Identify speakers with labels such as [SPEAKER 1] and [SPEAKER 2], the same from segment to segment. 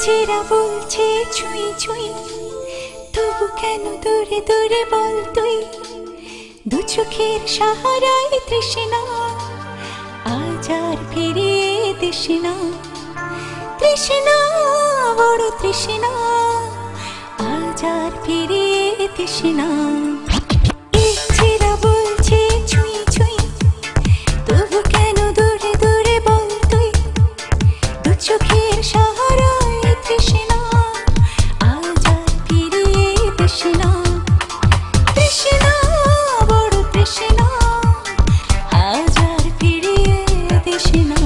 [SPEAKER 1] চেরা বলছে ছুঁই ছুঁই, তবু কেন দূরে দূরে বল তুই। দু চোখের সাহারায় তৃষ্ণা, আজ আর ফিরিয়ে দিস না। তৃষ্ণা, বড় তৃষ্ণা, আজ আর ফিরিয়ে দিস না। চোখের সাহারায় তৃষ্ণা, আজ আর ফিরিয়ে দিস না। তৃষ্ণা, বড় তৃষ্ণা, আজ আর ফিরিয়ে দিস না।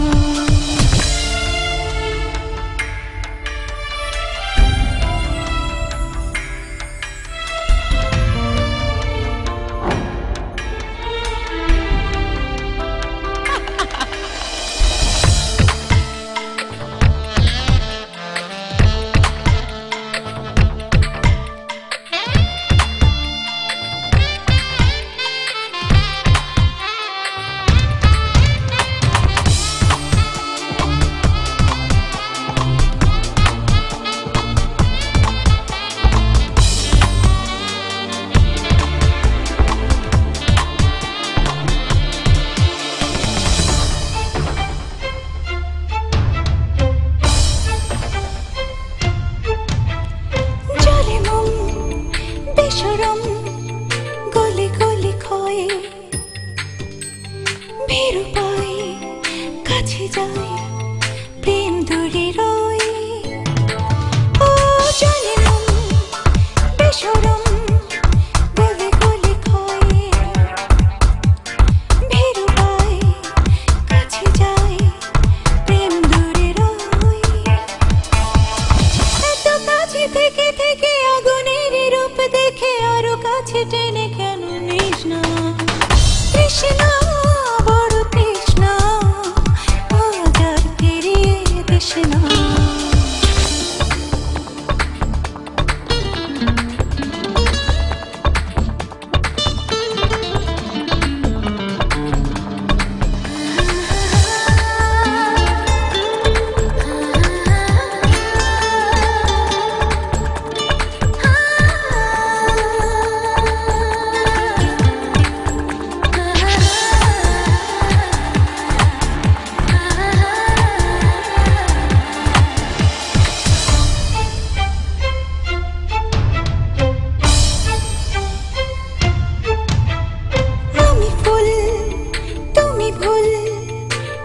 [SPEAKER 1] গলি গলি ক্ষয়ে ভীরু পাই, কাছে যাই প্রেম দূরে রয়। ও জানে মন বেসরম, গলি গলি ক্ষয়ে ভীরু পাই, কাছে যাই প্রেম দূরে রয়। এত কাছে থেকে থেকে আগুনের রূপ দেখে আরো কাছে টেনে কেন নিস না। তৃষ্ণা, বড় তৃষ্ণা, আজ আর ফিরিয়ে দিস না।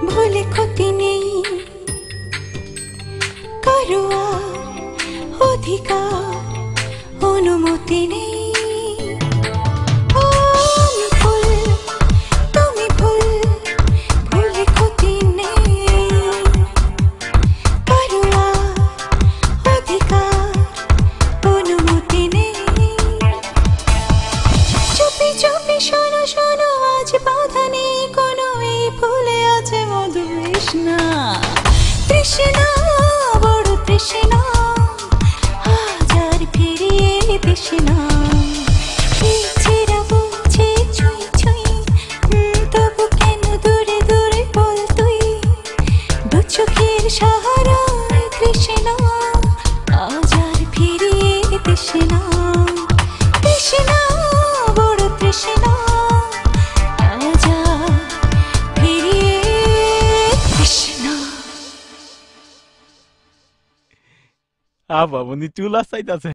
[SPEAKER 1] ভুলে ক্ষতি নেই, কারো আর অধিকার অনুমতি নেই। ও আমি ভুল, তুমি ভুল, ভুলে ক্ষতি নেই, কারো আর অধিকার অনুমতি নেই। চুপি চুপি শোনো শোনো, আজ বাধা নেই কোনো, এই ফুলে আছে মধু তৃষ্ণা। তৃষ্ণা, বড় তৃষ্ণা, আজ আর ফিরিয়ে দিস না। চেরা বলছে ছুঁই ছুঁই, তবু কেন দূরে দূরে বল তুই। দু চোখের সাহারায় তৃষ্ণা, আজ আর ফিরিয়ে দিস না। তৃষ্ণা, বড় তৃষ্ণা, আজ আর ফিরিয়ে দিস না।
[SPEAKER 2] বাবুনি চুল আসাইতাছে।